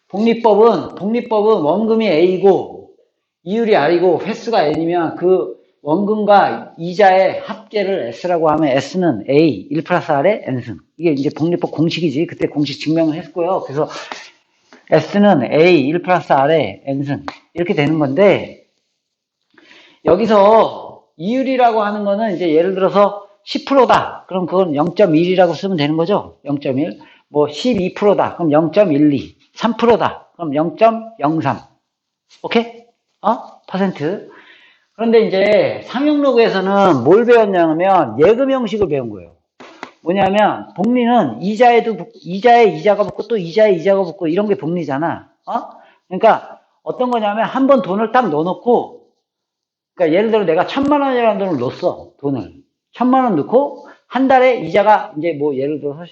독립법은 원금이 A고, 이율이 R이고, 횟수가 N이면 그 원금과 이자의 합계를 S라고 하면 S는 A, 1 플러스 R의 N승. 이게 이제 독립법 공식이지. 그때 공식 증명을 했고요. 그래서 S는 A, 1 플러스 R의 N승. 이렇게 되는 건데, 여기서 이율이라고 하는 거는 이제 예를 들어서 10%다. 그럼 그건 0.1이라고 쓰면 되는 거죠. 0.1. 뭐 12%다. 그럼 0.12. 3%다. 그럼 0.03. 오케이? 퍼센트. 그런데 이제 상용로그에서는 뭘 배웠냐면 예금 형식을 배운 거예요. 뭐냐면 복리는 이자에 이자가 붙고 또 이자에 이자가 붙고 이런 게 복리잖아. 그러니까 어떤 거냐면 한번 돈을 딱 넣어놓고, 그러니까 예를 들어 내가 1,000만 원이라는 돈을 넣었어. 돈을 1,000만 원 넣고 한 달에 이자가 이제 뭐 예를 들어서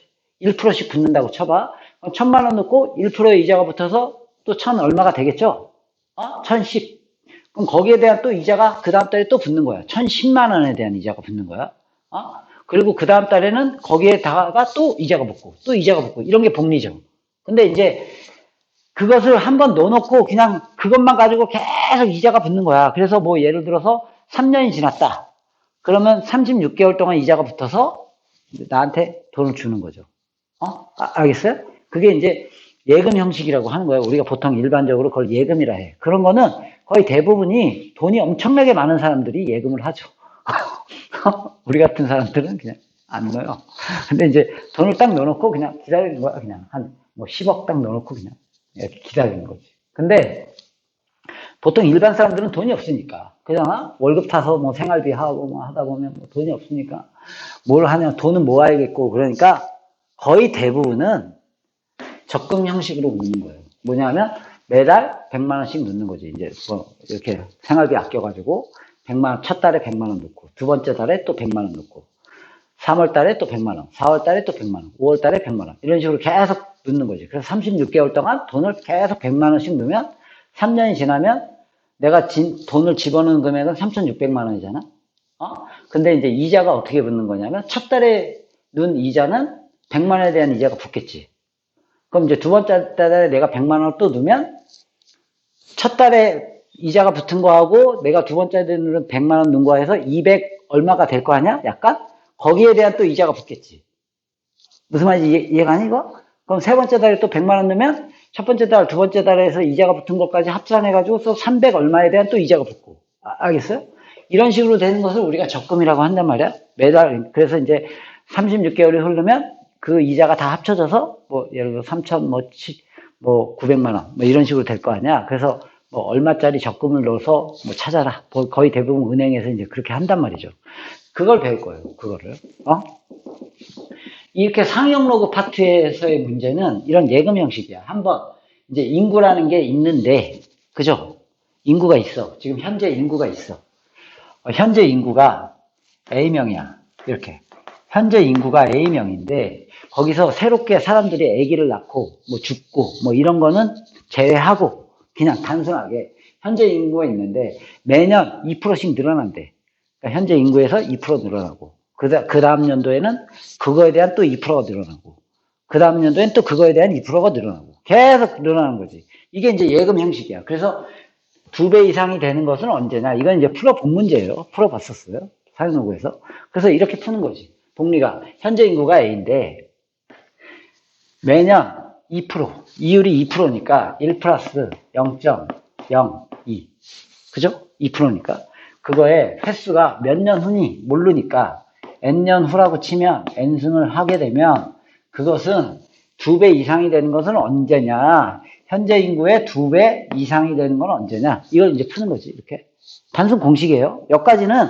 1%씩 붙는다고 쳐봐. 1,000만 원 넣고 1%의 이자가 붙어서 또 1,000 얼마가 되겠죠? 1,010. 그럼 거기에 대한 또 이자가 그 다음 달에 또 붙는 거야. 1,010만 원에 대한 이자가 붙는 거야. 그리고 그 다음 달에는 거기에다가 또 이자가 붙고 또 이자가 붙고 이런 게 복리죠. 근데 이제 그것을 한번 넣어놓고 그냥 그것만 가지고 계속 이자가 붙는 거야. 그래서 뭐 예를 들어서 3년이 지났다. 그러면 36개월 동안 이자가 붙어서 나한테 돈을 주는 거죠. 알겠어요? 그게 이제 예금 형식이라고 하는 거예요. 우리가 보통 일반적으로 그걸 예금이라 해. 그런 거는 거의 대부분이 돈이 엄청나게 많은 사람들이 예금을 하죠. 우리 같은 사람들은 그냥 안 넣어요. 근데 이제 돈을 딱 넣어놓고 그냥 기다리는 거야. 그냥 한 뭐 10억 딱 넣어놓고 그냥 이렇게 기다리는 거지. 근데 보통 일반 사람들은 돈이 없으니까 그냥 월급 타서 뭐 생활비 하고 뭐 하다 보면 뭐 돈이 없으니까 뭘 하냐, 돈은 모아야겠고, 그러니까 거의 대부분은 적금 형식으로 넣는 거예요. 뭐냐면 매달 100만 원씩 넣는 거지. 이제 뭐 이렇게 생활비 아껴가지고 100만 원, 첫 달에 100만 원 넣고, 두 번째 달에 또 100만 원 넣고, 3월 달에 또 100만 원, 4월 달에 또 100만 원, 5월 달에 100만 원. 이런 식으로 계속 넣는 거지. 그래서 36개월 동안 돈을 계속 100만 원씩 넣으면 3년이 지나면 내가 돈을 집어넣은 금액은 3,600만 원이잖아. 근데 이제 이자가 어떻게 붙는 거냐면 첫 달에 넣은 이자는 100만 원에 대한 이자가 붙겠지. 그럼 이제 두 번째 달에 내가 100만 원을 또 넣으면 첫 달에 이자가 붙은 거하고 내가 두 번째 달에 넣은 100만 원 넣은 거에서 200 얼마가 될 거 아니야? 약간? 거기에 대한 또 이자가 붙겠지. 무슨 말인지 이해가 아니, 이거? 그럼 세 번째 달에 또 100만 원 넣으면 첫 번째 달, 두 번째 달에서 이자가 붙은 것까지 합산해가지고 또 300 얼마에 대한 또 이자가 붙고. 알겠어요? 이런 식으로 되는 것을 우리가 적금이라고 한단 말이야. 매달. 그래서 이제 36개월이 흐르면 그 이자가 다 합쳐져서 뭐 예를 들어 3천 뭐 900만 원 뭐 이런 식으로 될 거 아니야. 그래서 뭐 얼마짜리 적금을 넣어서 뭐 찾아라. 거의 대부분 은행에서 이제 그렇게 한단 말이죠. 그걸 배울 거예요. 그거를. 이렇게 상용로그 파트에서의 문제는 이런 예금 형식이야. 한번 이제 인구라는 게 있는데, 그죠? 인구가 있어. 지금 현재 인구가 있어. 현재 인구가 A명이야. 이렇게. 현재 인구가 A명인데, 거기서 새롭게 사람들이 아기를 낳고, 뭐 죽고, 뭐 이런 거는 제외하고, 그냥 단순하게 현재 인구가 있는데, 매년 2%씩 늘어난대. 그러니까 현재 인구에서 2% 늘어나고, 그 다음 연도에는 그거에 대한 또 2%가 늘어나고, 그 다음 연도에는 또 그거에 대한 2%가 늘어나고, 계속 늘어나는 거지. 이게 이제 예금 형식이야. 그래서 2배 이상이 되는 것은 언제냐? 이건 이제 풀어본 문제예요. 풀어봤었어요. 사용노구에서. 그래서 이렇게 푸는 거지. 복리가 현재 인구가 A인데 매년 2%, 이율이 2%니까 1 플러스 0.02. 그죠? 2%니까. 그거에 횟수가 몇 년 후니 모르니까 N년 후라고 치면 N승을 하게 되면 그것은 2배 이상이 되는 것은 언제냐? 현재 인구의 2배 이상이 되는 건 언제냐? 이걸 이제 푸는 거지, 이렇게. 단순 공식이에요. 여기까지는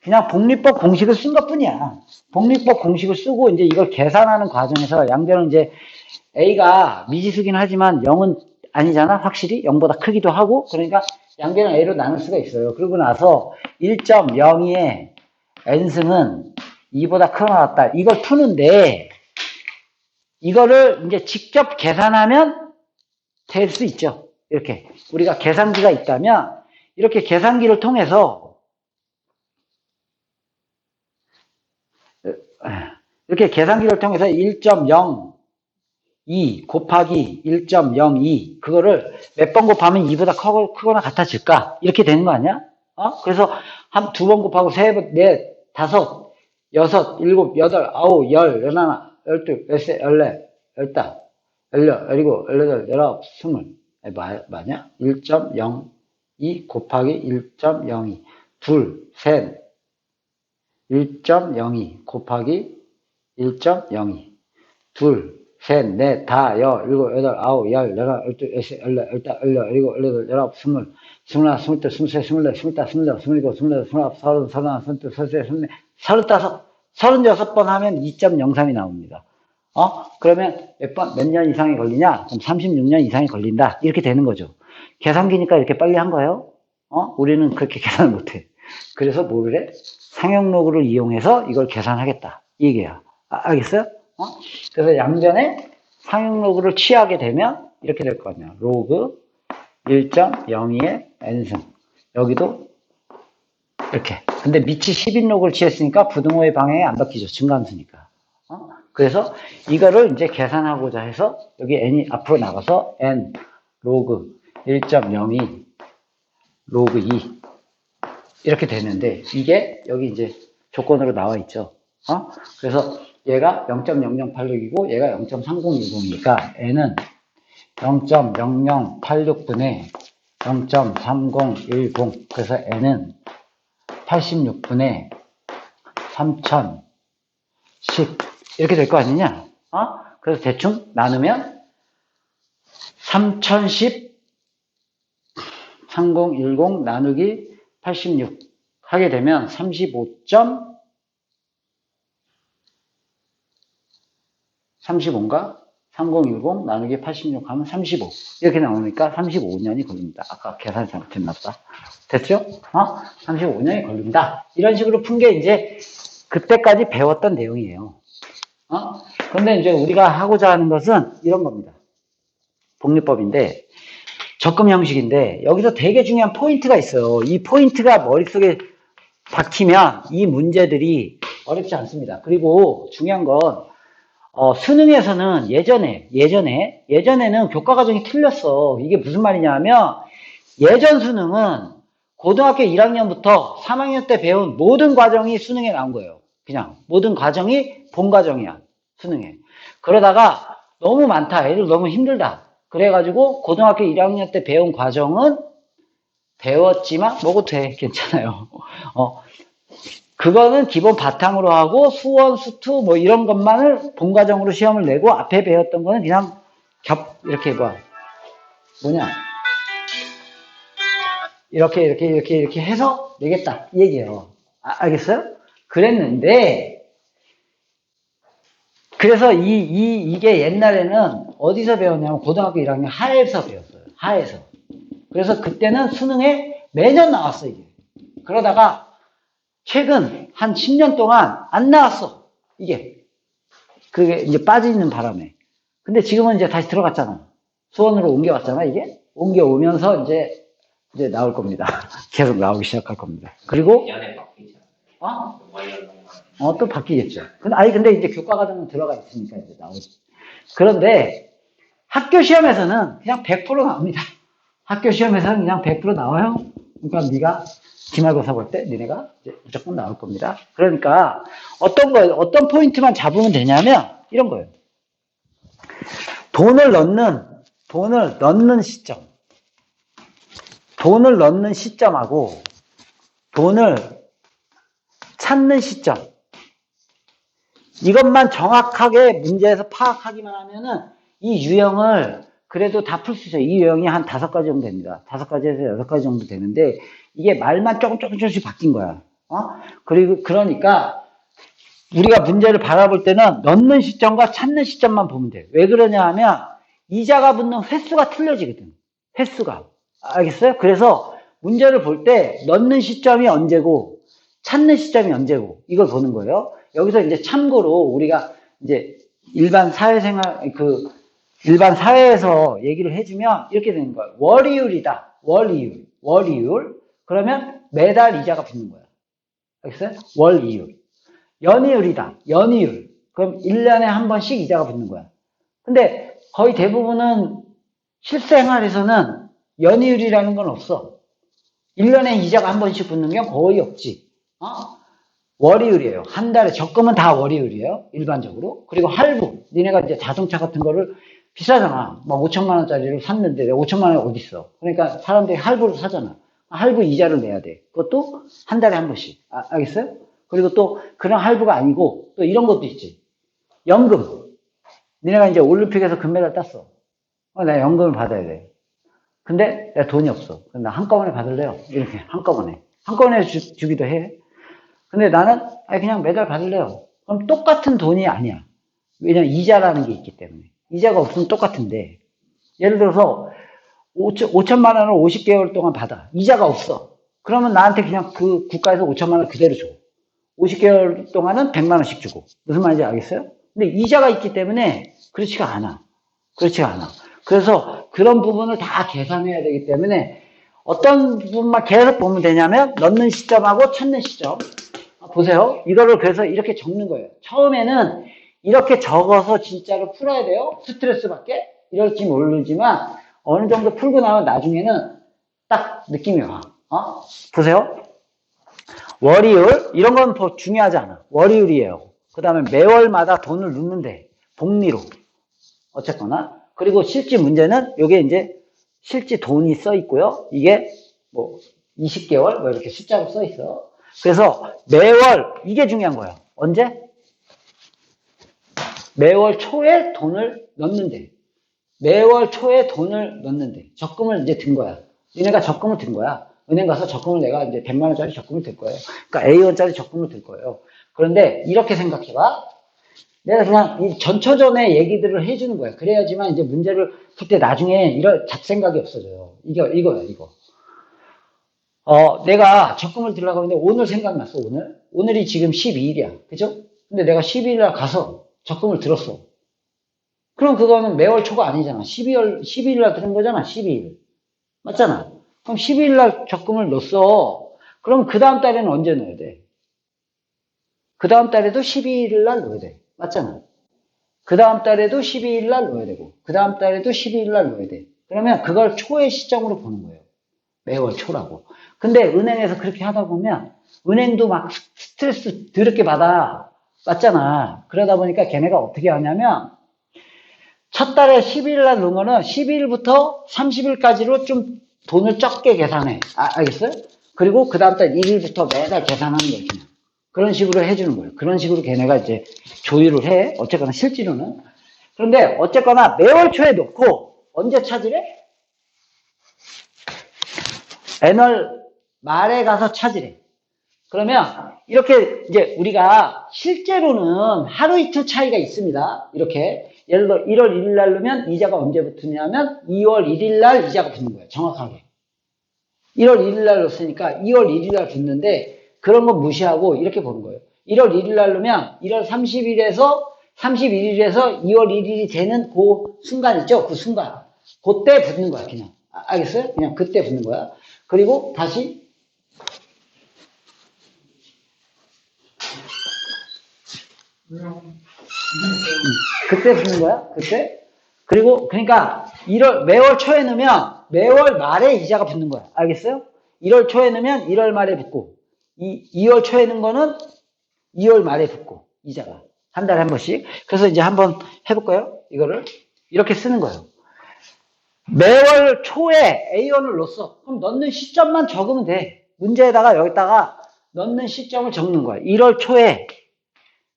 그냥 복리법 공식을 쓴 것 뿐이야. 복리법 공식을 쓰고 이제 이걸 계산하는 과정에서 양변은 이제 A가 미지수긴 하지만 0은 아니잖아, 확실히. 0보다 크기도 하고. 그러니까 양변은 A로 나눌 수가 있어요. 그러고 나서 1.02의 N승은 2보다 크거나 같다. 이걸 푸는데, 이거를 이제 직접 계산하면 될 수 있죠. 이렇게. 우리가 계산기가 있다면, 이렇게 계산기를 통해서, 이렇게 계산기를 통해서 1.0 2 곱하기 1.02 그거를 몇 번 곱하면 2보다 크거나 같아질까? 이렇게 되는 거 아니야? 그래서 한 두 번 곱하고 세 번, 넷, 다섯, 여섯, 일곱, 여덟, 아홉, 열, 열하나, 열둘, 열세, 열네, 열다, 열여, 열일곱, 열여덟, 열아홉, 스물. 맞냐? 1.02 곱하기 1.02 둘, 셋, 1.02 곱하기 1.02 둘, 셋, 넷, 다, 여, 일곱, 여덟, 아홉, 열, 열하나, 열둘, 열세, 열네, 열다, 열여, 열일곱, 열여덟, 열아홉, 스물, 스물하나, 스물둘, 스물셋, 스물넷, 스물다섯, 스물여섯, 스물일곱, 스물여덟, 스물아홉, 서른, 서른하나, 서른둘, 서른셋, 서른넷, 서른다섯, 서른여섯 하면 2.03이 나옵니다. 그러면 몇 년 이상이 걸리냐? 그럼 36년 이상이 걸린다. 이렇게 되는 거죠. 계산기니까 이렇게 빨리 한 거예요. 우리는 그렇게 계산을 못해. 그래서 뭐를 해? 상용로그를 이용해서 이걸 계산하겠다. 이 얘기야. 알겠어요? 그래서 양전에 상용로그를 취하게 되면 이렇게 될 거 아니야. 로그 1.02의 n승. 여기도 이렇게. 근데 밑이 10인 로그를 취했으니까 부등호의 방향이 안 바뀌죠. 증감수니까. 그래서 이거를 이제 계산하고자 해서 여기 n이 앞으로 나가서 n 로그 1.02 로그 2 이렇게 되는데 이게 여기 이제 조건으로 나와 있죠. 그래서 얘가 0.0086이고 얘가 0.3010이니까 n은 0.0086분의 0.3010 그래서 n은 86분의 3010 이렇게 될 거 아니냐? 그래서 대충 나누면 3010 3010 나누기 86 하게 되면 35인가? 3010 나누기 86 하면 35 이렇게 나오니까 35년이 걸립니다. 아까 계산이 잘못했나보다. 됐죠? 35년이 걸린다. 이런 식으로 푼 게 이제 그때까지 배웠던 내용이에요. 그런데 이제 우리가 하고자 하는 것은 이런 겁니다. 복리법인데 적금 형식인데 여기서 되게 중요한 포인트가 있어요. 이 포인트가 머릿속에 박히면 이 문제들이 어렵지 않습니다. 그리고 중요한 건 수능에서는 예전에는 교과 과정이 틀렸어. 이게 무슨 말이냐 하면 예전 수능은 고등학교 1학년부터 3학년 때 배운 모든 과정이 수능에 나온 거예요. 그냥 모든 과정이 본 과정이야. 수능에. 그러다가 너무 많다. 애들 너무 힘들다. 그래가지고 고등학교 1학년 때 배운 과정은 배웠지만 먹어도 돼. 괜찮아요. 그거는 기본 바탕으로 하고 수원, 수투 뭐 이런 것만을 본 과정으로 시험을 내고 앞에 배웠던 거는 그냥 이렇게 이렇게 해서 내겠다. 이 얘기예요. 알겠어요? 그랬는데 그래서 이게 옛날에는 어디서 배웠냐면 고등학교 1학년 하에서 배웠어요. 하에서. 그래서 그때는 수능에 매년 나왔어, 이게. 그러다가 최근 한 10년 동안 안 나왔어. 이게. 그게 이제 빠지는 바람에. 근데 지금은 이제 다시 들어갔잖아. 수원으로 옮겨왔잖아, 이게. 옮겨오면서 이제 나올 겁니다. 계속 나오기 시작할 겁니다. 그리고 또 바뀌겠죠. 근데 이제 교과 과정은 들어가 있으니까 이제 나오죠. 그런데 학교 시험에서는 그냥 100% 나옵니다. 학교 시험에서는 그냥 100% 나와요. 그러니까 네가 기말고사 볼 때 니네가 이제 무조건 나올 겁니다. 그러니까 어떤 포인트만 잡으면 되냐면 이런 거예요. 돈을 넣는 시점하고 돈을 찾는 시점 이것만 정확하게 문제에서 파악하기만 하면은 이 유형을 그래도 다 풀 수 있어요. 이 유형이 한 5가지 정도 됩니다. 5가지에서 6가지 정도 되는데 이게 말만 조금씩 바뀐 거야. 그러니까 우리가 문제를 바라볼 때는 넣는 시점과 찾는 시점만 보면 돼요. 왜 그러냐 하면 이자가 붙는 횟수가 틀려지거든. 횟수가. 알겠어요? 그래서 문제를 볼 때 넣는 시점이 언제고 찾는 시점이 언제고 이걸 보는 거예요. 여기서 이제 참고로 우리가 이제 일반 사회에서 얘기를 해주면 이렇게 되는 거예요. 월이율이다. 월이율. 그러면 매달 이자가 붙는 거야. 알겠어요? 월이율. 연이율이다. 연이율. 그럼 1년에 한 번씩 이자가 붙는 거야. 근데 거의 대부분은 실생활에서는 연이율이라는 건 없어. 1년에 이자가 한 번씩 붙는 게 거의 없지. 월이율이에요. 한 달에 적금은 다 월이율이에요. 일반적으로. 그리고 할부. 니네가 이제 자동차 같은 거를 비싸잖아. 막 5천만 원짜리를 샀는데 내가 5천만 원이 어딨어. 그러니까 사람들이 할부를 사잖아. 할부 이자를 내야 돼. 그것도 한 달에 한 번씩. 알겠어요? 그리고 또 그런 할부가 아니고 또 이런 것도 있지. 연금. 니네가 이제 올림픽에서 금메달 땄어. 내가 연금을 받아야 돼. 근데 내가 돈이 없어. 나 한꺼번에 받을래요. 이렇게 한꺼번에. 한꺼번에 주기도 해. 근데 나는 그냥 매달 받을래요. 그럼 똑같은 돈이 아니야. 왜냐면 이자라는 게 있기 때문에. 이자가 없으면 똑같은데. 예를 들어서 5천만 원을 50개월 동안 받아. 이자가 없어. 그러면 나한테 그냥 그 국가에서 5천만 원 그대로 줘. 50개월 동안은 100만 원씩 주고. 무슨 말인지 알겠어요? 근데 이자가 있기 때문에 그렇지가 않아. 그렇지가 않아. 그래서 그런 부분을 다 계산해야 되기 때문에 어떤 부분만 계속 보면 되냐면 넣는 시점하고 찾는 시점. 보세요. 이거를 그래서 이렇게 적는 거예요. 처음에는 이렇게 적어서 진짜로 풀어야 돼요. 스트레스 받게. 이럴지 모르지만 어느 정도 풀고 나면 나중에는 딱 느낌이 와. 보세요. 월이율 이런 건 더 중요하지 않아. 월이율이에요. 그 다음에 매월마다 돈을 넣는데 복리로 어쨌거나 그리고 실제 문제는 요게 이제 실제 돈이 써 있고요. 이게 뭐 20개월 뭐 이렇게 숫자로 써 있어. 그래서 매월 이게 중요한 거예요. 언제? 매월 초에 돈을 넣는데 매월 초에 돈을 넣는데 적금을 이제 든 거야. 니네가 적금을 든 거야. 은행 가서 적금을 내가 이제 100만 원짜리 적금을 들 거예요. 그러니까 A원짜리 적금을 들 거예요. 그런데 이렇게 생각해봐. 내가 그냥 이 전초전의 얘기들을 해주는 거야. 그래야지만 이제 문제를 풀 때 나중에 이런 잡생각이 없어져요. 이거야, 이거. 내가 적금을 들려고 하는데 오늘 생각났어, 오늘. 오늘이 지금 12일이야. 그죠? 근데 내가 12일 날 가서 적금을 들었어. 그럼 그거는 매월 초가 아니잖아. 12일 날 드는 거잖아, 12일. 맞잖아. 그럼 12일 날 적금을 넣었어. 그럼 그 다음 달에는 언제 넣어야 돼? 그 다음 달에도 12일 날 넣어야 돼. 맞잖아. 그 다음 달에도 12일 날 넣어야 되고, 그 다음 달에도 12일 날 넣어야 돼. 그러면 그걸 초의 시점으로 보는 거예요. 매월 초라고. 근데 은행에서 그렇게 하다 보면, 은행도 막 스트레스 더럽게 받아. 맞잖아. 그러다 보니까 걔네가 어떻게 하냐면, 첫 달에 12일 날 넣은 거는 12일부터 30일까지로 좀 돈을 적게 계산해. 알겠어요? 그리고 그 다음 달 1일부터 매달 계산하는 거예요. 그냥. 그런 식으로 해주는 거예요. 그런 식으로 걔네가 이제 조율을 해. 어쨌거나 실제로는. 그런데 어쨌거나 매월 초에 놓고 언제 찾으래? 애널 말에 가서 찾으래. 그러면 이렇게 이제 우리가 실제로는 하루 이틀 차이가 있습니다. 이렇게 예를 들어 1월 1일 날 넣으면 이자가 언제 붙으냐면 2월 1일 날 이자가 붙는 거예요. 정확하게. 1월 1일 날 넣었으니까 2월 1일 날 붙는데 그런 거 무시하고 이렇게 보는 거예요. 1월 1일 날 넣으면 1월 30일에서 31일에서 2월 1일이 되는 그 순간 있죠? 그 순간. 그때 붙는 거야, 그냥. 알겠어요? 그냥 그때 붙는 거야. 그리고 다시 그때 붙는 거야? 그때? 그리고 그러니까 매월 초에 넣으면 매월 말에 이자가 붙는 거야. 알겠어요? 1월 초에 넣으면 1월 말에 붙고 2월 초에 넣은 거는 2월 말에 붙고 이자가 한 달에 한 번씩. 그래서 이제 한번 해볼까요? 이거를 이렇게 쓰는 거예요. 매월 초에 A원을 넣었어. 그럼 넣는 시점만 적으면 돼. 문제에다가 여기다가 넣는 시점을 적는 거야. 1월 초에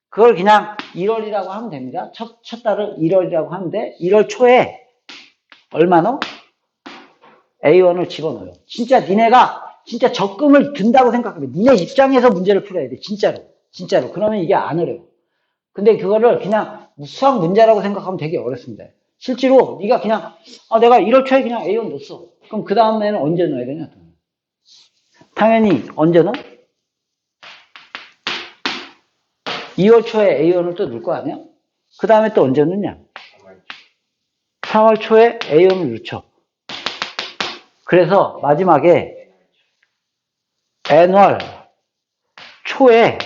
그걸 그냥 1월이라고 하면 됩니다. 첫 달을 1월이라고 하면 돼. 1월 초에 얼마 넣어? A1을 집어넣어요. 진짜 니네가 진짜 적금을 든다고 생각해. 니네 입장에서 문제를 풀어야 돼. 진짜로. 진짜로. 그러면 이게 안 어려워. 근데 그거를 그냥 수학 문제라고 생각하면 되게 어렵습니다. 실제로 네가 그냥 내가 1월 초에 그냥 A1 넣었어. 그럼 그 다음에는 언제 넣어야 되냐? 당연히 언제 넣어? 2월 초에 A1을 또 넣을 거 아니야? 그 다음에 또 언제 넣냐? 3월 초에 A1을 넣죠. 그래서 마지막에 N월 초에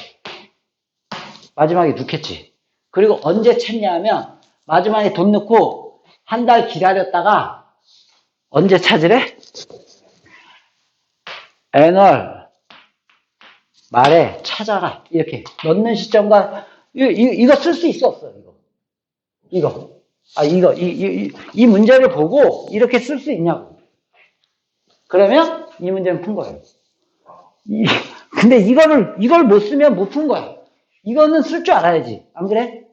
마지막에 넣겠지. 그리고 언제 찾냐 하면 마지막에 돈 넣고 한 달 기다렸다가 언제 찾으래? 애널 말에 찾아라. 이렇게 넣는 시점과 이거 쓸 수 있어 없어? 이 문제를 보고 이렇게 쓸 수 있냐고. 그러면 이 문제는 푼 거예요. 근데 이걸 못 쓰면 못 푼 거야. 이거는 쓸 줄 알아야지. 안 그래?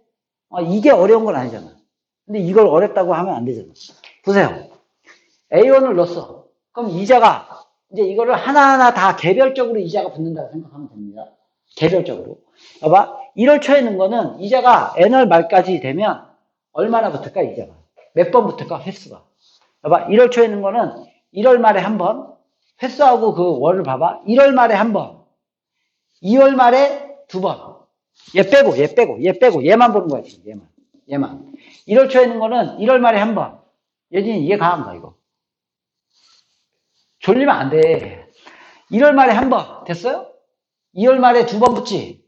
이게 어려운 건 아니잖아. 근데 이걸 어렵다고 하면 안 되잖아. 보세요. A1을 넣었어. 그럼 이자가, 이제 이거를 하나하나 다 개별적으로 이자가 붙는다고 생각하면 됩니다. 개별적으로. 봐봐. 1월 초에 넣은 거는 이자가 N월 말까지 되면 얼마나 붙을까, 이자가? 몇 번 붙을까, 횟수가? 봐봐. 1월 초에 넣은 거는 1월 말에 한 번, 횟수하고 그 월을 봐봐. 1월 말에 한 번, 2월 말에 두 번. 얘 빼고, 얘만 보는 거야, 지금, 얘만. 1월 초에 있는 거는 1월 말에 한 번. 예진이 이해가 안 가, 이거. 졸리면 안 돼. 1월 말에 한 번. 됐어요? 2월 말에 두 번 붙지?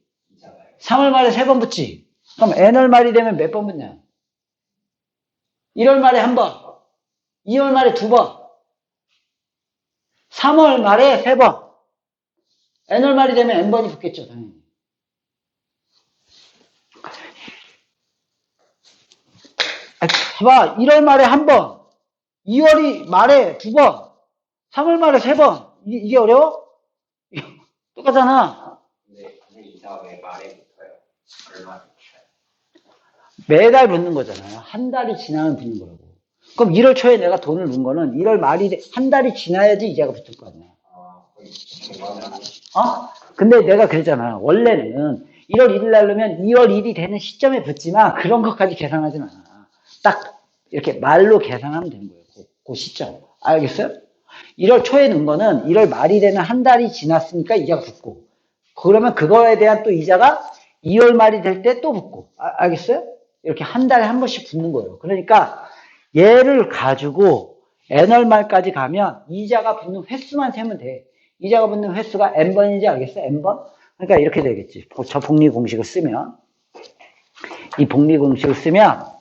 3월 말에 세 번 붙지? 그럼 N월 말이 되면 몇 번 붙냐? 1월 말에 한 번. 2월 말에 두 번. 3월 말에 세 번. N월 말이 되면 N번이 붙겠죠, 당연히. 봐봐, 1월 말에 한 번, 2월 말에 두 번, 3월 말에 세 번. 이게 어려워? 똑같잖아. 근데 이자 왜 말에 붙어요? 얼마 붙어요? 매달 붙는 거잖아요. 한 달이 지나면 붙는 거라고. 그럼 1월 초에 내가 돈을 넣은 거는 1월 말이, 한 달이 지나야지 이자가 붙을 거 아니야. 근데 내가 그랬잖아. 원래는 1월 1일 날 넣으면 2월 1일이 되는 시점에 붙지만 그런 것까지 계산하진 않아. 딱 이렇게 말로 계산하면 되는 거예요. 그 시점. 알겠어요? 1월 초에 넣은 거는 1월 말이 되는 한 달이 지났으니까 이자가 붙고, 그러면 그거에 대한 또 이자가 2월 말이 될 때 또 붙고. 알겠어요? 이렇게 한 달에 한 번씩 붙는 거예요. 그러니까 얘를 가지고 N월 말까지 가면 이자가 붙는 횟수만 세면 돼. 이자가 붙는 횟수가 N번인지 알겠어? N번? 그러니까 이렇게 되겠지. 저 복리 공식을 쓰면, 이 복리 공식을 쓰면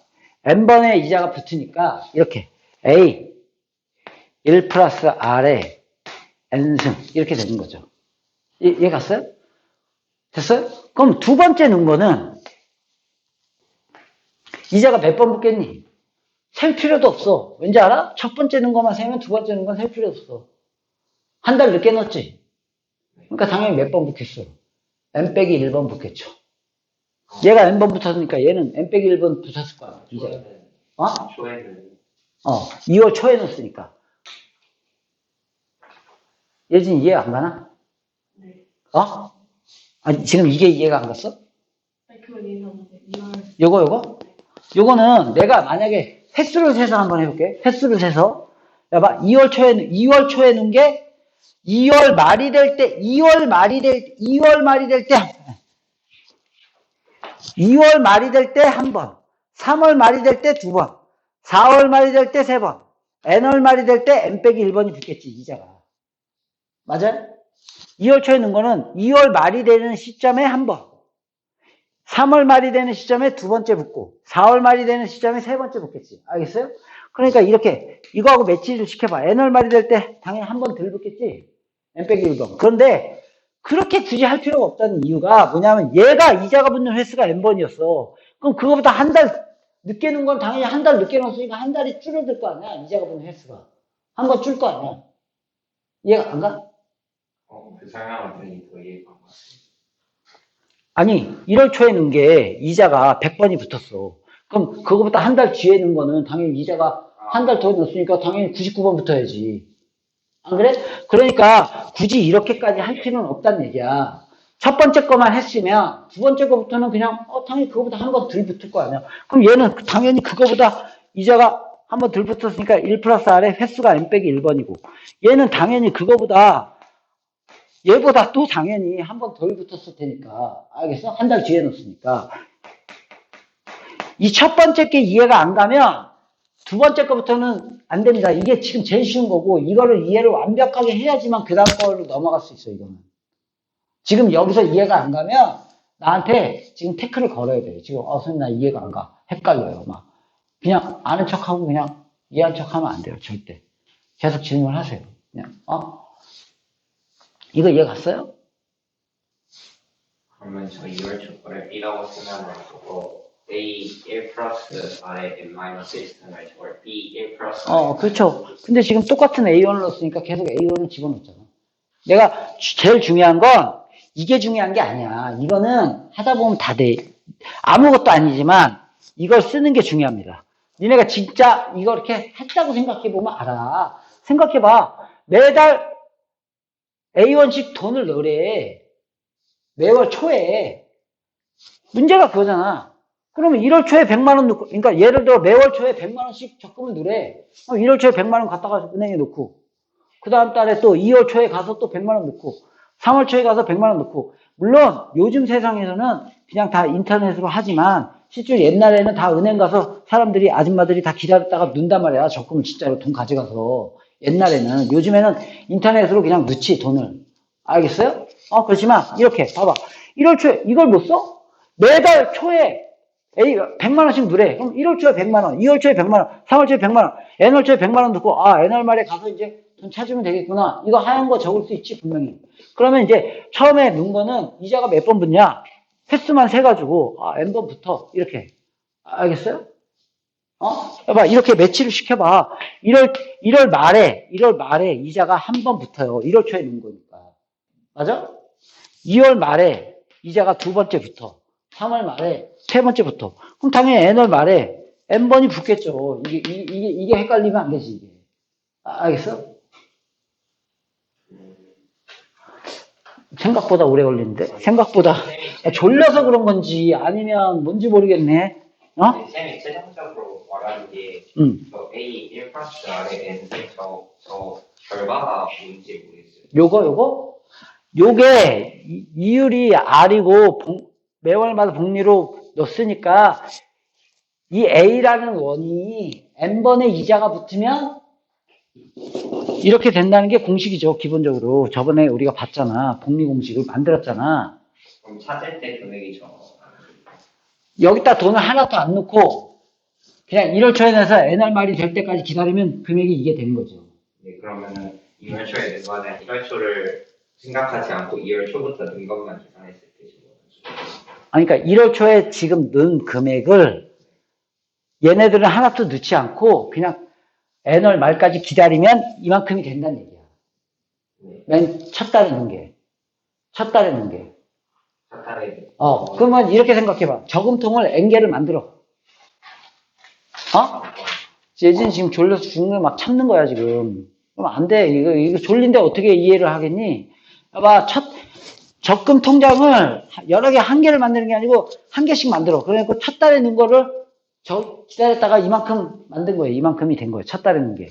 N번의 이자가 붙으니까 이렇게 A 1 플러스 R에 N승 이렇게 되는 거죠. 이해 갔어요? 됐어요? 그럼 두 번째 넣은 거는 이자가 몇 번 붙겠니? 셀 필요도 없어. 왠지 알아? 첫 번째 넣은 것만 세면 두 번째 넣은 건 셀 필요 없어. 한 달 늦게 넣었지? 그러니까 당연히 몇 번 붙겠어? N 빼기 1번 붙겠죠. 얘가 N번 붙었으니까 얘는 N 빼기 1번 붙었을 거야. 이제. 초에는 2월 초에 넣었으니까. 예진 이해 안 가나? 네. 아니, 지금 이게 이해가 안 갔어? 아니, 그건 이해했는데, 이말. 요거는 내가 만약에 횟수를 세서 한번 해볼게. 횟수를 세서. 봐봐. 2월 초에 넣은 게 2월 말이 될 때, 2월 말이 될 때, 2월 말이 될 때 한 번, 3월 말이 될 때 두 번, 4월 말이 될 때 세 번, N월 말이 될 때 N 빼기 1번이 붙겠지, 이자가. 맞아요? 2월 초에 넣은 거는 2월 말이 되는 시점에 한 번, 3월 말이 되는 시점에 두 번째 붙고, 4월 말이 되는 시점에 세 번째 붙겠지. 알겠어요? 그러니까 이렇게, 이거하고 매치를 시켜봐. N월 말이 될 때 당연히 한 번 덜 붙겠지? N 빼기 1번. 그런데, 그렇게 굳이 할 필요가 없다는 이유가 뭐냐면, 얘가 이자가 붙는 횟수가 N번이었어. 그럼 그거보다 한 달 늦게 넣은 건 당연히 한 달 늦게 넣었으니까 한 달이 줄어들 거 아니야? 이자가 붙는 횟수가. 한 번 줄 거 아니야? 이해가 안 가? 그 상황은 더 이해가 안 가요. 아니, 1월 초에 넣은 게 이자가 100번이 붙었어. 그럼 그거보다 한 달 뒤에 넣은 거는 당연히 이자가 한 달 더 넣었으니까 당연히 99번 붙어야지. 안 그래? 그러니까 굳이 이렇게까지 할 필요는 없다는 얘기야. 첫 번째 거만 했으면 두 번째 거부터는 그냥 당연히 그거보다 한 번 덜 붙을 거 아니야. 그럼 얘는 당연히 그거보다 이자가 한 번 덜 붙었으니까 1 플러스 R의 횟수가 N 빼기 1번이고, 얘는 당연히 그거보다 얘보다 또 당연히 한 번 덜 붙었을 테니까. 알겠어? 한 달 뒤에 넣었으니까. 이 첫 번째 게 이해가 안 가면 두 번째 거부터는 안 됩니다. 이게 지금 제일 쉬운 거고, 이거를 이해를 완벽하게 해야지만 그 다음 거로 넘어갈 수 있어요, 이거는. 지금 여기서 이해가 안 가면 나한테 지금 태클을 걸어야 돼요. 지금 선생님 나 이해가 안 가. 헷갈려요. 막 그냥 아는 척하고 그냥 이해한 척하면 안 돼요. 절대. 계속 질문하세요. 그냥 이거 이해 갔어요? 그러면 저 2월 초과를 B라고 쓰면 저거 A 1 플러스 R에 N 마이너스 1 쓰면 저걸 B 1 플러스 그렇죠. 근데 지금 똑같은 A1을 넣었으니까 계속 A1을 집어넣었잖아. 내가 제일 중요한 건 이게 중요한 게 아니야. 이거는 하다 보면 다 돼. 아무것도 아니지만 이걸 쓰는 게 중요합니다. 니네가 진짜 이거 이렇게 했다고 생각해 보면 알아. 생각해 봐. 매달 A1씩 돈을 넣으래. 매월 초에. 문제가 그거잖아. 그러면 1월 초에 100만 원 넣고, 그러니까 예를 들어 매월 초에 100만 원씩 적금을 넣으래. 1월 초에 100만 원 갖다가 은행에 넣고, 그 다음 달에 또 2월 초에 가서 또 100만 원 넣고, 3월 초에 가서 100만 원 넣고. 물론 요즘 세상에서는 그냥 다 인터넷으로 하지만 실제로 옛날에는 다 은행 가서 사람들이, 아줌마들이 다 기다렸다가 넣는단 말이야. 적금을 진짜로 돈 가져가서. 옛날에는. 요즘에는 인터넷으로 그냥 넣지, 돈을. 알겠어요? 그렇지만 이렇게 봐봐. 1월 초에 이걸 못 써? 매달 초에 100만 원씩 넣으래. 그럼 1월 초에 100만 원, 2월 초에 100만 원, 3월 초에 100만 원, N월 초에 100만 원 넣고, N월 말에 가서 이제 돈 찾으면 되겠구나. 이거 하얀 거 적을 수 있지, 분명히. 그러면 이제 처음에 넣은 거는 이자가 몇 번 붙냐? 횟수만 세가지고, N번 붙어. 이렇게. 알겠어요? 봐봐, 이렇게 매치를 시켜봐. 1월 말에 이자가 한 번 붙어요. 1월 초에 넣은 거니까. 맞아? 2월 말에 이자가 두 번째 붙어. 3월 말에 세 번째 붙어. 그럼 당연히 N월 말에 N번이 붙겠죠. 이게 헷갈리면 안 되지, 이게. 알겠어? 생각보다 오래 걸리는데? 생각보다. 졸려서 그런 건지, 아니면 뭔지 모르겠네. 쌤이 최종적으로 말하는 게 저 A 1 플러스 R에 N 저 결과가 뭔지 모르겠어요. 요게 이율이 R이고 매월마다 복리로 넣었으니까 이 A라는 원이 N번의 이자가 붙으면 이렇게 된다는 게 공식이죠. 기본적으로. 저번에 우리가 봤잖아. 복리 공식을 만들었잖아. 그럼 찾을 때 금액이 저 여기다 돈을 하나도 안 넣고 그냥 1월 초에 내서 N월 말이 될 때까지 기다리면 금액이 이게 되는 거죠. 네, 그러면은 2월 초에 낸 거는 1월 초를 생각하지 않고 2월 초부터 낸 것만 계산했을 때 지금. 그러니까 1월 초에 지금 넣은 금액을 얘네들은 하나도 넣지 않고 그냥 N월 말까지 기다리면 이만큼이 된다는 얘기야. 네. 맨 첫 달에 넣은 게. 첫 달에 넣은 게. 첫 달에 그러면 이렇게 생각해봐. 저금통을 N개를 만들어. 예진 지금 졸려서 죽는 거 막 참는 거야, 지금. 그럼 안 돼. 이거 졸린데 어떻게 이해를 하겠니? 봐봐, 적금 통장을 여러 개 한 개를 만드는 게 아니고 한 개씩 만들어. 그러니까 첫 달에 넣은 거를 기다렸다가 이만큼 만든 거예요. 이만큼이 된 거예요. 첫 달에 넣은 게.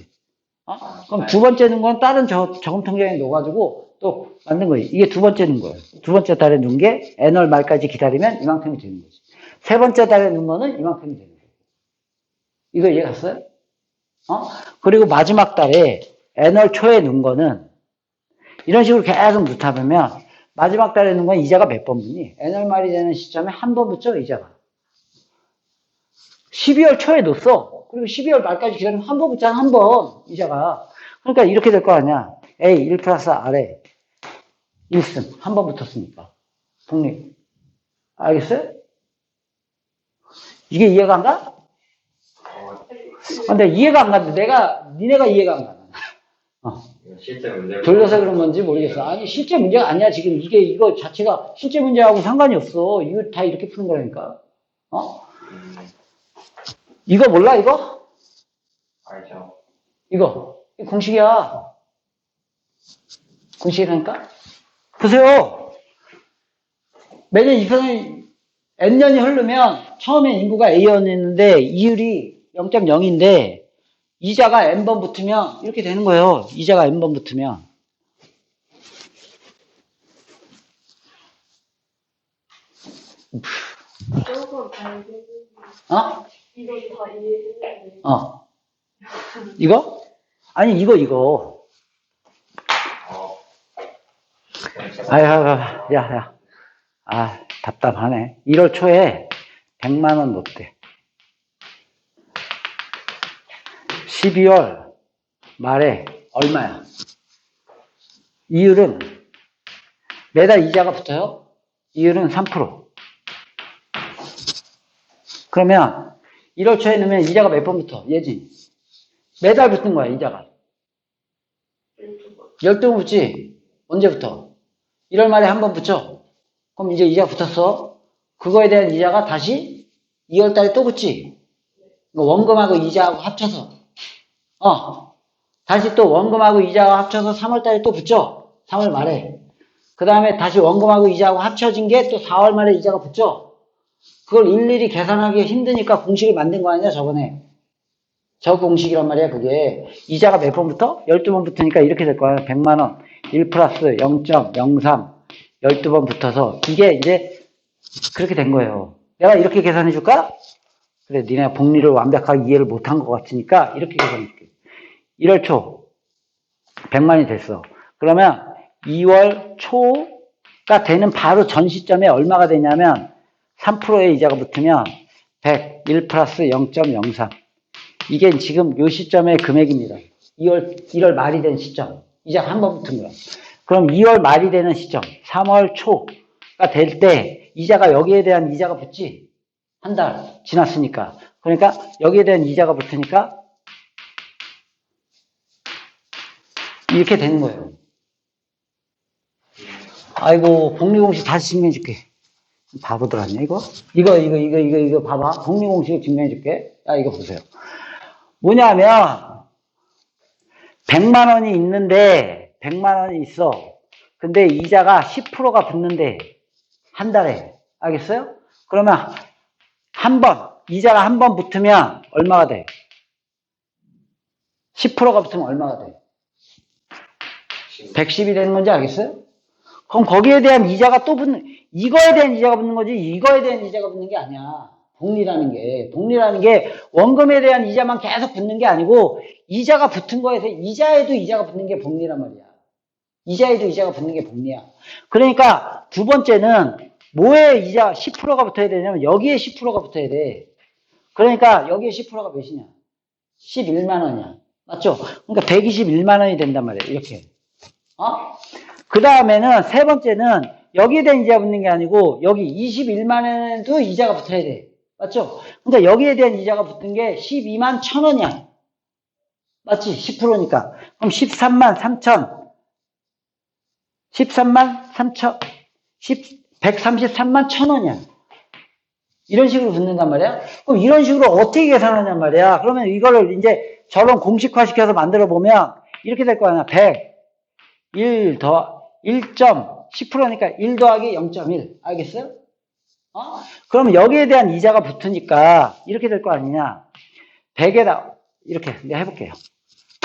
그럼 두 번째 넣은 건 다른 저금 통장에 넣어가지고 또 만든 거예요. 이게 두 번째 넣은 거예요. 두 번째 달에 넣은 게 N월 말까지 기다리면 이만큼이 되는 거지. 세 번째 달에 넣은 거는 이만큼이 되는 거예요. 이거 이해 갔어요? 그리고 마지막 달에 N월 초에 넣은 거는 이런 식으로 계속 넣다 보면 마지막 달에 넣은 건 이자가 몇 번 붙니? N월 말이 되는 시점에 한 번 붙죠, 이자가. 12월 초에 넣었어. 그리고 12월 말까지 기다리면 한 번 붙잖아, 한 번, 이자가. 그러니까 이렇게 될 거 아니야. A 1 플러스 R에 1승. 한 번 붙었으니까. 독립. 알겠어요? 이게 이해가 안 가? 근데 이해가 안 가는데 니네가 이해가 안 가. 실제 문제 돌려서 그런 건지 모르겠어. 아니, 실제 문제가 아니야. 지금 이거 자체가 실제 문제하고 상관이 없어. 이거 다 이렇게 푸는 거라니까. 이거 몰라, 이거? 알죠. 이거 공식이야. 공식이라니까? 보세요. 매년 이편을 N년이 흐르면 처음에 인구가 A였는데 이율이 0.0인데 이자가 N번 붙으면 이렇게 되는 거예요. 이자가 N번 붙으면. 조금 알겠는데. 이거 다 이해했는데. 이거? 아니, 이거. 야. 답답하네. 1월 초에 100만 원 넣었대. 12월 말에 얼마야? 이율은 매달 이자가 붙어요? 이율은 3%. 그러면 1월 초에 넣으면 이자가 몇 번 붙어? 예진. 매달 붙는 거야, 이자가. 12번 붙지? 언제부터? 1월 말에 한 번 붙죠? 그럼 이제 이자 붙었어. 그거에 대한 이자가 다시 2월 달에 또 붙지? 원금하고 이자하고 합쳐서. 다시 또 원금하고 이자하고 합쳐서 3월 달에 또 붙죠? 3월 말에. 그 다음에 다시 원금하고 이자하고 합쳐진 게 또 4월 말에 이자가 붙죠? 그걸 일일이 계산하기 힘드니까 공식을 만든 거 아니야, 저번에. 저 공식이란 말이야, 그게. 이자가 몇 번 붙어? 12번 붙으니까 이렇게 될 거야. 100만원. 1 플러스 0.03. 12번 붙어서. 이게 이제 그렇게 된 거예요. 내가 이렇게 계산해 줄까? 그래, 니네 복리를 완벽하게 이해를 못한 것 같으니까 이렇게 계산해 줄게. 1월 초. 100만이 됐어. 그러면 2월 초가 되는 바로 전 시점에 얼마가 되냐면 3%의 이자가 붙으면 100, 1 플러스 0.03. 이게 지금 요 시점의 금액입니다. 1월 말이 된 시점. 이자가 한 번 붙은 거야. 그럼 2월 말이 되는 시점, 3월 초가 될 때 이자가 여기에 대한 이자가 붙지? 한 달 지났으니까. 그러니까 여기에 대한 이자가 붙으니까 이렇게 되는 거예요. 아이고, 복리공식 다시 증명해 줄게. 바보들 아니야, 이거? 이거 봐봐. 복리공식을 증명해 줄게. 이거 보세요. 뭐냐면, 100만원이 있는데, 100만원이 있어. 근데 이자가 10%가 붙는데, 한 달에. 알겠어요? 그러면, 이자가 한 번 붙으면, 얼마가 돼? 10%가 붙으면 얼마가 돼? 110이 되는 건지 알겠어요? 그럼 거기에 대한 이자가 또 이거에 대한 이자가 붙는 거지, 이거에 대한 이자가 붙는 게 아니야. 복리라는 게 원금에 대한 이자만 계속 붙는 게 아니고, 이자가 붙은 거에서 이자에도 이자가 붙는 게 복리란 말이야. 이자에도 이자가 붙는 게 복리야. 그러니까 두 번째는 뭐에 이자 10%가 붙어야 되냐면 여기에 10%가 붙어야 돼. 그러니까 여기에 10%가 몇이냐? 11만 원이야. 맞죠? 그러니까 121만 원이 된단 말이야. 이렇게. 그 다음에는 세 번째는 여기에 대한 이자가 붙는 게 아니고 여기 21만 원에도 이자가 붙어야 돼. 맞죠? 그러니까 여기에 대한 이자가 붙은 게 12만 1,000원이야. 맞지? 10%니까. 그럼 13만 3천. 13만 3천. 133만 1,000원이야. 이런 식으로 붙는단 말이야. 그럼 이런 식으로 어떻게 계산하냔 말이야. 그러면 이거를 이제 저런 공식화 시켜서 만들어 보면 이렇게 될 거 아니야. 1 더 1.10%니까 1 더하기 0.1. 알겠어요? 그러면 여기에 대한 이자가 붙으니까 이렇게 될 거 아니냐. 100에다 이렇게 내가 해볼게요.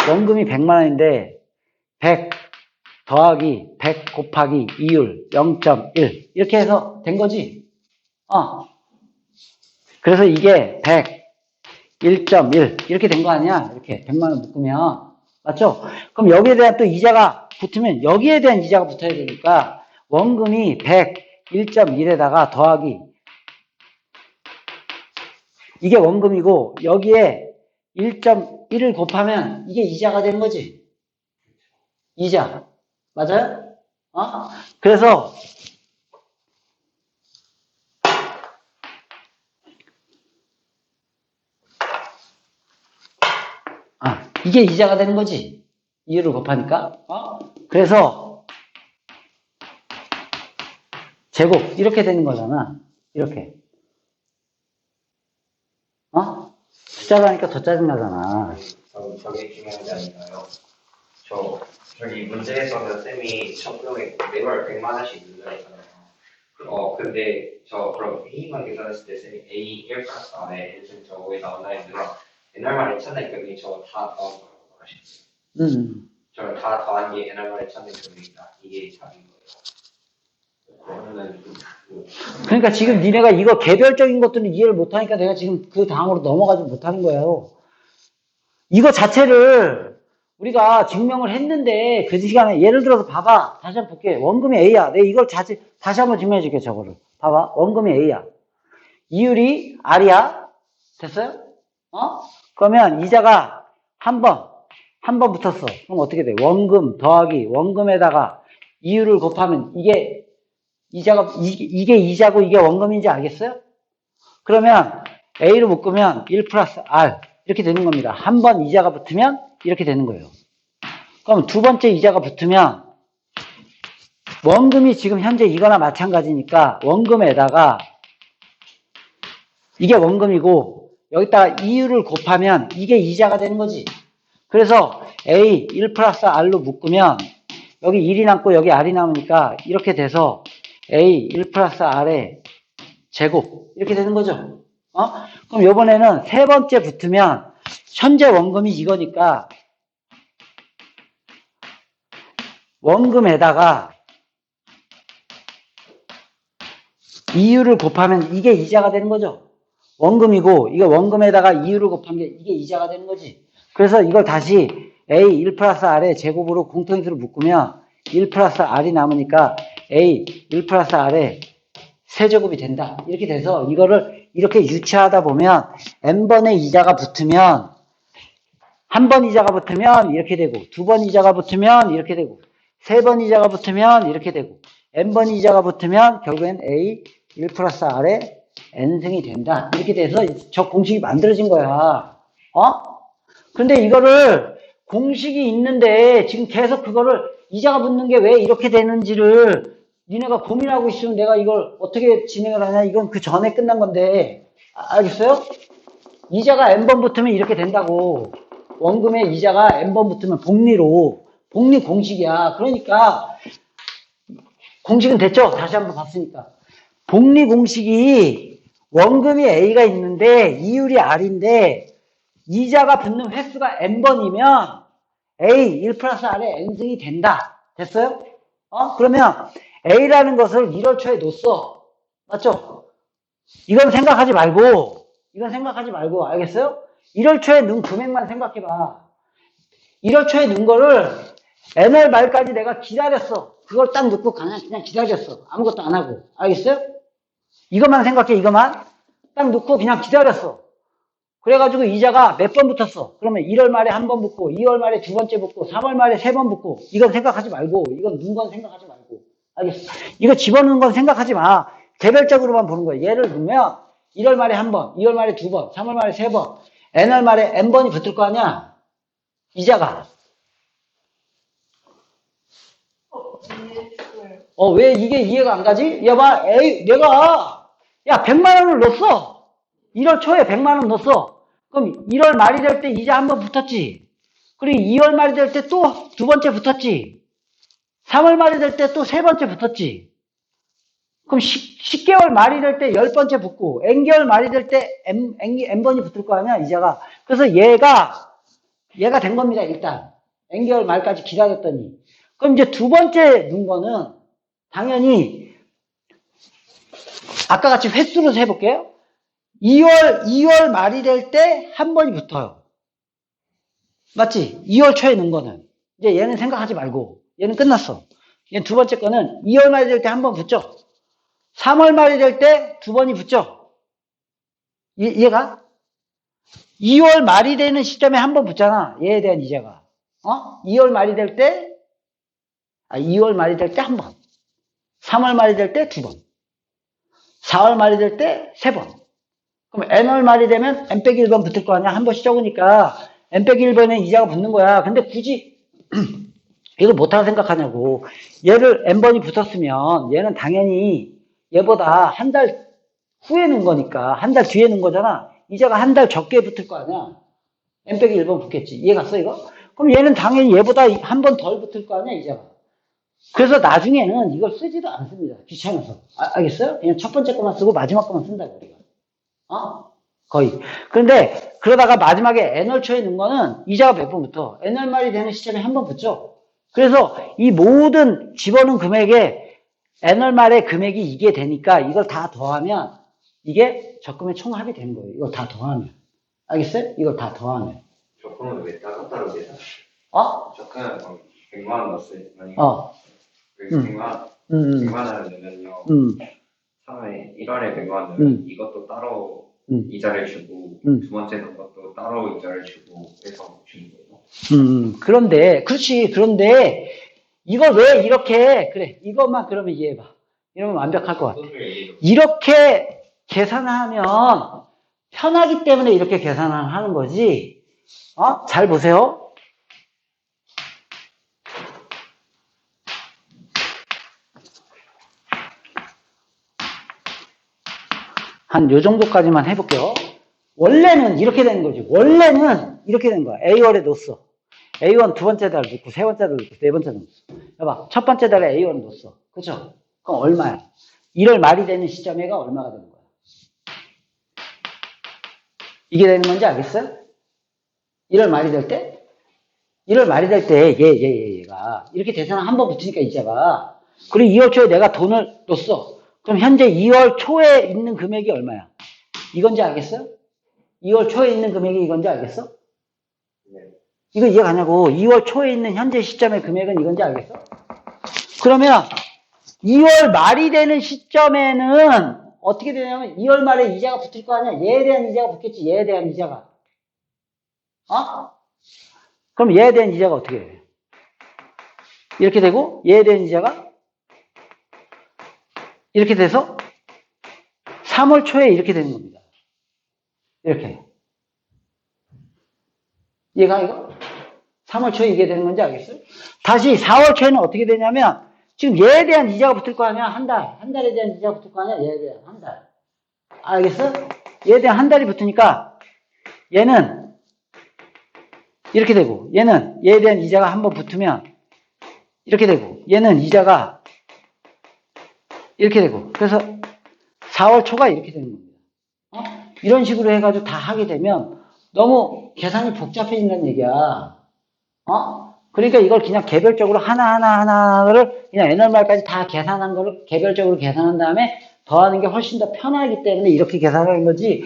원금이 100만 원인데 100 더하기 100 곱하기 이율 0.1 이렇게 해서 된 거지. 그래서 이게 100 1.1 이렇게 된 거 아니야. 이렇게 100만 원 묶으면. 맞죠? 그럼 여기에 대한 또 이자가 붙으면 여기에 대한 이자가 붙어야 되니까 원금이 100 1.1에다가 더하기 이게 원금이고 여기에 1.1을 곱하면 이게 이자가 되는 거지. 이자. 맞아요? 그래서 이게 이자가 되는 거지. 이율을 곱하니까. 그래서 제곱 이렇게 되는 거잖아. 이렇게. 숫자가 하니까 더 짜증나잖아. 저게 중요한 게 아닌가요? 저기 문제에서는 쌤이 적금에 매월 100만 원씩 늘려있잖아요. 근데 그럼 A만 계산했을 때 쌤이 A 1플러스 안에 저거에 나온 라인들랑 옛날 말에 찾는 금액이 저거 다 더한 거라고 하시죠. 저는 다 더한 게 옛날 말에 찾는 금액이다. 이게 답인 거예요. 그러면은 그러니까 지금 니네가 이거 개별적인 것들은 이해를 못하니까 내가 지금 그 다음으로 넘어가지 못하는 거예요. 이거 자체를 우리가 증명을 했는데 그 시간에 예를 들어서 봐봐. 다시 한번 볼게. 원금이 A야. 내가 이걸 다시 한번 증명해 줄게. 저거를. 봐봐. 원금이 A야. 이율이 R이야. 됐어요? 그러면 이자가 한 번 붙었어. 그럼 어떻게 돼? 원금 더하기 원금에다가 이유를 곱하면 이게 이자고 이게 원금인지 알겠어요? 그러면 A로 묶으면 1 플러스 R 이렇게 되는 겁니다. 한 번 이자가 붙으면 이렇게 되는 거예요. 그럼 두 번째 이자가 붙으면 원금이 지금 현재 이거나 마찬가지니까 원금에다가 이게 원금이고 여기다가 이유를 곱하면 이게 이자가 되는 거지. 그래서 A 1 플러스 R로 묶으면 여기 1이 남고 여기 R이 남으니까 이렇게 돼서 A 1 플러스 R의 제곱 이렇게 되는 거죠. 그럼 이번에는 세 번째 붙으면 현재 원금이 이거니까 원금에다가 이유를 곱하면 이게 이자가 되는 거죠. 원금이고 이거 원금에다가 이유를 곱한 게 이게 이자가 되는 거지. 그래서 이걸 다시 A 1 플러스 R의 제곱으로 공통인수로 묶으면 1 플러스 R이 남으니까 A 1 플러스 R의 세제곱이 된다. 이렇게 돼서 이거를 이렇게 유추하다 보면 n번의 이자가 붙으면 한 번 이자가 붙으면 이렇게 되고 두 번 이자가 붙으면 이렇게 되고 세 번 이자가 붙으면 이렇게 되고 n번 이자가 붙으면 결국엔 A 1 플러스 R의 n승이 된다. 이렇게 돼서 저 공식이 만들어진 거야. 근데 이거를 공식이 있는데 지금 계속 그거를 이자가 붙는 게 왜 이렇게 되는지를 니네가 고민하고 있으면 내가 이걸 어떻게 진행을 하냐. 이건 그 전에 끝난 건데 알겠어요? 이자가 n번 붙으면 이렇게 된다고. 원금의 이자가 n번 붙으면 복리로 복리 공식이야. 그러니까 공식은 됐죠? 다시 한번 봤으니까 복리 공식이 원금이 A가 있는데 이율이 R인데 이자가 붙는 횟수가 n번이면 A 1 플러스 R의 n승이 된다. 됐어요? 그러면 A라는 것을 1월 초에 놓았어. 맞죠? 이건 생각하지 말고 알겠어요? 1월 초에 넣은 금액만 생각해봐. 1월 초에 넣은 거를 n월 말까지 내가 기다렸어. 그걸 딱 넣고 그냥 기다렸어. 아무것도 안 하고. 알겠어요? 이것만 생각해. 이것만 딱 넣고 그냥 기다렸어. 그래가지고 이자가 몇 번 붙었어. 그러면 1월 말에 한 번 붙고 2월 말에 두 번째 붙고 3월 말에 세 번 붙고 이건 생각하지 말고 이건 넣은 건 생각하지 말고. 알겠어? 이거 집어넣은 건 생각하지 마. 개별적으로만 보는 거야. 예를 들면 1월 말에 한 번, 2월 말에 두 번, 3월 말에 세 번, n월 말에 n번이 붙을 거 아니야. 이자가. 왜 이게 이해가 안 가지? 여봐, 내가 100만 원을 넣었어. 1월 초에 100만 원 넣었어. 그럼 1월 말이 될 때 이자 한 번 붙었지. 그리고 2월 말이 될 때 또 두 번째 붙었지. 3월 말이 될 때 또 세 번째 붙었지. 그럼 10개월 말이 될 때 10번째 붙고, n개월 말이 될 때 n번이 붙을 거 아니야, 이자가. 그래서 얘가 된 겁니다, 일단. n개월 말까지 기다렸더니. 그럼 이제 두 번째 넣은 거는, 당연히, 아까 같이 횟수로 해볼게요. 2월 말이 될 때 한 번이 붙어요. 맞지? 2월 초에 넣은 거는. 이제 얘는 생각하지 말고, 얘는 끝났어. 얘는 두 번째 거는 2월 말이 될 때 한 번 붙죠? 3월 말이 될 때 두 번이 붙죠? 얘가? 2월 말이 되는 시점에 한 번 붙잖아. 얘에 대한 이자가. 2월 말이 될 때, 2월 말이 될 때 한 번. 3월 말이 될 때 두 번. 4월 말이 될 때 세 번. 그럼 n월 말이 되면 n-1번 붙을 거 아니야? 한 번씩 적으니까 n-1번에 이자가 붙는 거야. 근데 굳이 이걸 못하고 생각하냐고. 얘를 n번이 붙었으면 얘는 당연히 얘보다 한 달 후에 넣은 거니까 한 달 뒤에 넣은 거잖아. 이자가 한 달 적게 붙을 거 아니야. n-1번 붙겠지. 이해 갔어 이거? 그럼 얘는 당연히 얘보다 한 번 덜 붙을 거 아니야 이자가. 그래서 나중에는 이걸 쓰지도 않습니다. 귀찮아서. 알겠어요? 그냥 첫 번째 거만 쓰고 마지막 거만 쓴다고 우리가. 거의. 그런데 그러다가 마지막에 n월 초에 넣은 거는 이자가 몇 번 붙어. n월 말이 되는 시점에 한 번 붙죠. 그래서 이 모든 집어넣은 금액에 n월 말의 금액이 이게 되니까 이걸 다 더하면 이게 적금의 총합이 되는 거예요. 이걸 다 더하면. 알겠어요? 이걸 다 더하면. 적금은 왜 따로따로 내나? 적금은 100만 원 넣었어요. 아니, 100만 원을 내면요. 3월 1월에 100만 원을 이것도 따로 이자를 주고 두 번째 넣은 것도 따로 입자를 주고 해서 주는 거예요. 그렇지. 그런데 이걸 왜 이렇게, 그래. 이것만 그러면 이해해봐. 이러면 완벽할 것 같아. 이렇게 계산하면 편하기 때문에 이렇게 계산을 하는 거지. 잘 보세요. 한 요 정도까지만 해볼게요. 원래는 이렇게 되는 거지. 원래는 이렇게 된 거야. A1에 넣었어. A1 두 번째 달 넣고, 세 번째 달 넣고, 네 번째 달 넣었어. 봐봐. 첫 번째 달에 A1 넣었어. 그죠? 그럼 얼마야? 1월 말이 되는 시점에가 얼마가 되는 거야? 이게 되는 건지 알겠어요? 1월 말이 될 때? 1월 말이 될 때, 얘가. 이렇게 계산을 한 번 붙으니까 이자가. 그리고 2월 초에 내가 돈을 넣었어. 그럼 현재 2월 초에 있는 금액이 얼마야? 이건지 알겠어요? 2월 초에 있는 금액이 이건지 알겠어? 네. 이거 이해 가냐고. 2월 초에 있는 현재 시점의 금액은 이건지 알겠어? 그러면 2월 말이 되는 시점에는 어떻게 되냐면 2월 말에 이자가 붙을 거 아니야. 얘에 대한 이자가 붙겠지. 얘에 대한 이자가. 그럼 얘에 대한 이자가 어떻게 돼? 이렇게 되고 얘에 대한 이자가 이렇게 돼서 3월 초에 이렇게 되는 겁니다. 이렇게. 얘가 이거? 3월 초에 이게 되는 건지 알겠어요? 다시 4월 초에는 어떻게 되냐면 지금 얘에 대한 이자가 붙을 거 아니야? 한 달. 한 달에 대한 이자가 붙을 거 아니야? 얘에 대한 한 달. 알겠어? 얘에 대한 한 달이 붙으니까 얘는 이렇게 되고 얘는 얘에 대한 이자가 한번 붙으면 이렇게 되고 얘는 이자가 이렇게 되고 그래서 4월 초가 이렇게 되는 겁니다. 이런 식으로 해가지고 다 하게 되면 너무 계산이 복잡해진다는 얘기야. 그러니까 이걸 그냥 개별적으로 하나를 그냥 NR말까지 다 계산한 거를 개별적으로 계산한 다음에 더하는 게 훨씬 더 편하기 때문에 이렇게 계산하는 거지.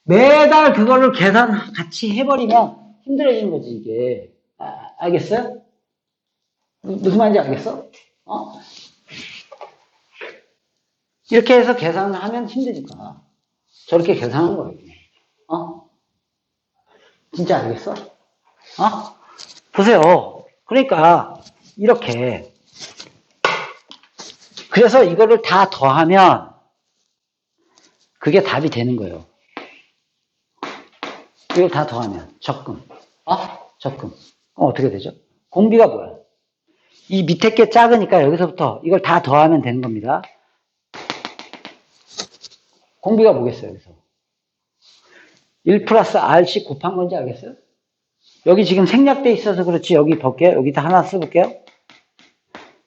매달 그거를 계산 같이 해버리면 힘들어지는 거지, 이게. 알겠어요? 무슨 말인지 알겠어? 이렇게 해서 계산을 하면 힘드니까. 저렇게 계산하는 거예요. 진짜 알겠어? 보세요. 그러니까, 이렇게. 그래서 이거를 다 더하면, 그게 답이 되는 거예요. 이걸 다 더하면, 적금. 적금. 그럼 어떻게 되죠? 공비가 뭐야? 이 밑에 게 작으니까 여기서부터 이걸 다 더하면 되는 겁니다. 공비가 뭐겠어요, 여기서? 1 플러스 R씩 곱한 건지 알겠어요? 여기 지금 생략돼 있어서 그렇지. 여기 볼게요. 여기다 하나 써볼게요.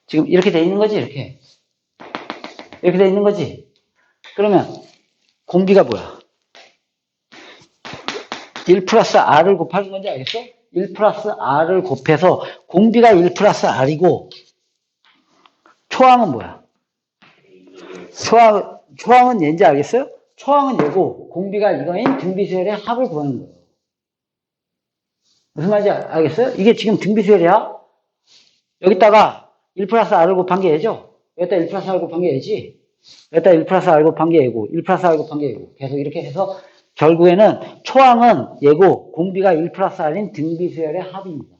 지금 이렇게 돼 있는 거지, 이렇게. 이렇게 돼 있는 거지. 그러면 공비가 뭐야? 1 플러스 R을 곱하는 건지 알겠어? 1 플러스 R을 곱해서 공비가 1 플러스 R이고 초항은 뭐야? 초항은 얘인지 알겠어요? 초항은 얘고 공비가 이거인 등비수열의 합을 구하는 거예요. 무슨 말인지 알겠어요? 이게 지금 등비수열이야. 여기다가 1 플러스 R을 곱한 게 얘죠? 여기다 1 플러스 R 곱한 게 얘지? 여기다 1 플러스 R 곱한 게 얘고 1 플러스 R 곱한 게 얘고 계속 이렇게 해서 결국에는 초항은 얘고 공비가 1 플러스 R인 등비수열의 합입니다.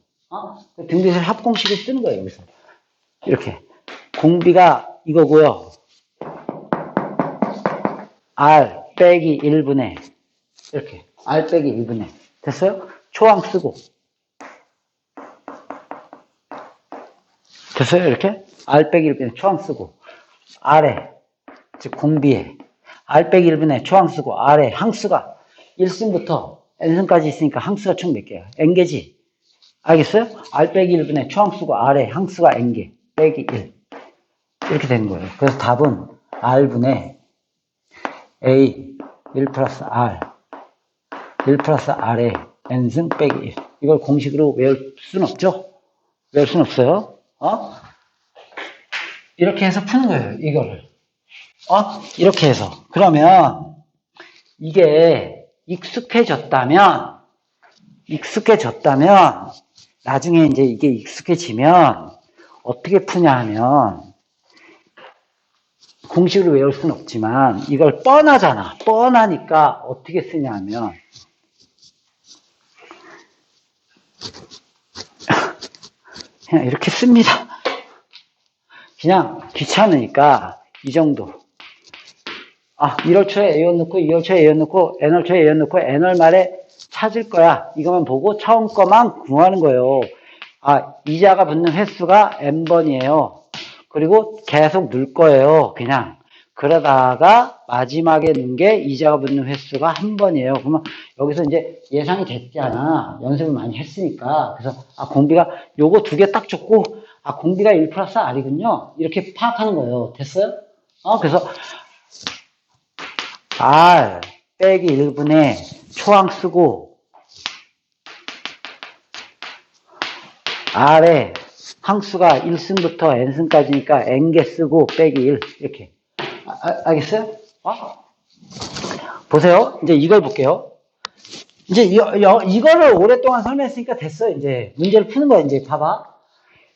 등비수열 합 공식을 쓰는 거예요. 여기서 이렇게 공비가 이거고요. R 빼기 1분의 이렇게 R 빼기 1분의 됐어요? 초항 쓰고 됐어요? 이렇게 R 빼기 1분의 초항 쓰고 R에 즉 공비에 R 빼기 1분의 초항 쓰고 R에 항수가 1승부터 n승까지 있으니까 항수가 총 몇 개야? n개지. 알겠어요? R 빼기 1분의 초항 쓰고 R에 항수가 n개 빼기 1 이렇게 되는 거예요. 그래서 답은 R분의 A 1 플러스 R 1 플러스 R에 n승 빼기 1 이걸 공식으로 외울 수는 없죠? 외울 수는 없어요. 이렇게 해서 푸는 거예요. 이거를. 이렇게 해서. 그러면 이게 익숙해졌다면 나중에 이제 이게 익숙해지면 어떻게 푸냐 하면 공식으로 외울 수는 없지만 이걸 뻔하잖아. 뻔하니까 어떻게 쓰냐 하면 그냥 이렇게 씁니다. 그냥 귀찮으니까 이 정도. 1월 초에 A1 넣고 2월 초에 A1 넣고 N월 초에 A1 넣고 N월 말에 찾을 거야. 이것만 보고 처음 거만 구하는 거예요. 이자가 붙는 횟수가 N번이에요. 그리고 계속 넣을 거예요. 그냥. 그러다가 마지막에 넣은 게 이자가 붙는 횟수가 1번이에요. 그러면 여기서 이제 예상이 됐잖아. 연습을 많이 했으니까. 그래서 공비가 요거 2개 딱 줬고 공비가 1 플러스 R이군요. 이렇게 파악하는 거예요. 됐어요? 그래서 R 빼기 1분의 초항 쓰고 R에 항수가 1승부터 n승까지니까 n개 쓰고 빼기 1 이렇게. 알겠어요? 보세요. 이제 이걸 볼게요. 이제 이거를 오랫동안 설명했으니까 됐어요. 이제 문제를 푸는 거야. 이제 봐봐.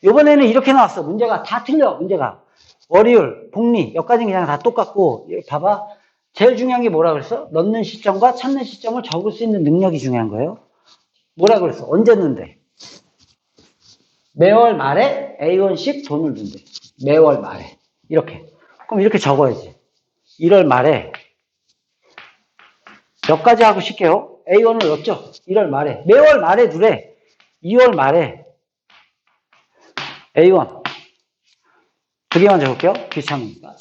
이번에는 이렇게 나왔어. 문제가 다 틀려. 문제가 월요일, 복리 여기까지는 그냥 다 똑같고 봐봐. 제일 중요한 게 뭐라 그랬어? 넣는 시점과 찾는 시점을 적을 수 있는 능력이 중요한 거예요. 뭐라 그랬어? 언제 넣는데? 매월 말에 A1씩 돈을 넣는데. 매월 말에. 이렇게. 그럼 이렇게 적어야지. 1월 말에 몇 가지 하고 쉴게요. A1을 넣었죠? 1월 말에. 매월 말에 누래. 2월 말에 A1. 2개만 적을게요. 귀찮으니까.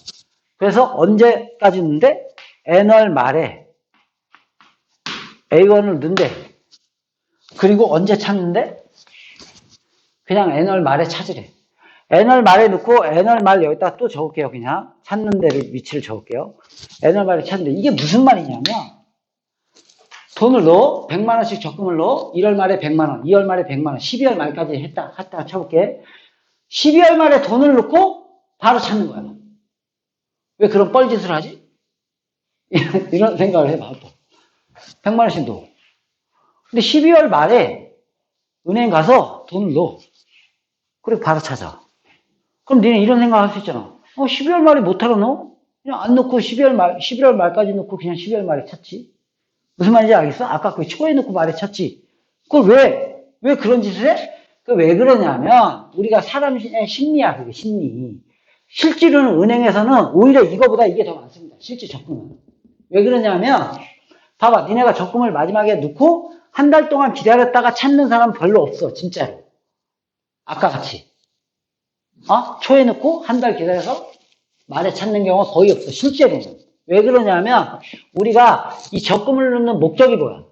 그래서 언제까지 넣는데? N월 말에 A1을 넣는데. 그리고 언제 찾는데? 그냥 N월 말에 찾으래. N월 말에 넣고 N월 말 여기다 또 적을게요. 그냥 찾는 데를 위치를 적을게요. N월 말에 찾는데 이게 무슨 말이냐면 돈을 넣어 100만 원씩 적금을 넣어 1월 말에 100만 원, 2월 말에 100만 원, 12월 말까지 했다 쳐볼게. 12월 말에 돈을 넣고 바로 찾는 거야. 왜 그런 뻘짓을 하지? 이런 생각을 해봐. 100만 원씩 넣어. 근데 12월 말에 은행 가서 돈을 넣어. 그리고 바로 찾아. 그럼 니네 이런 생각을 할 수 있잖아. 12월 말에 못하러 넣어? 그냥 안 넣고 11월 말까지 넣고 그냥 12월 말에 찾지. 무슨 말인지 알겠어? 아까 그 초에 넣고 말에 찾지. 그걸 왜 그런 짓을 해? 왜 그러냐면, 우리가 사람의 심리야, 그게 심리. 실제로는 은행에서는 오히려 이거보다 이게 더 많습니다. 실제 적금은. 왜 그러냐면, 봐봐. 니네가 적금을 마지막에 넣고 한 달 동안 기다렸다가 찾는 사람 별로 없어. 진짜로. 아까 같이. 초에 넣고 한 달 기다려서 말에 찾는 경우가 거의 없어. 실제로는. 왜 그러냐면 우리가 이 적금을 넣는 목적이 뭐야?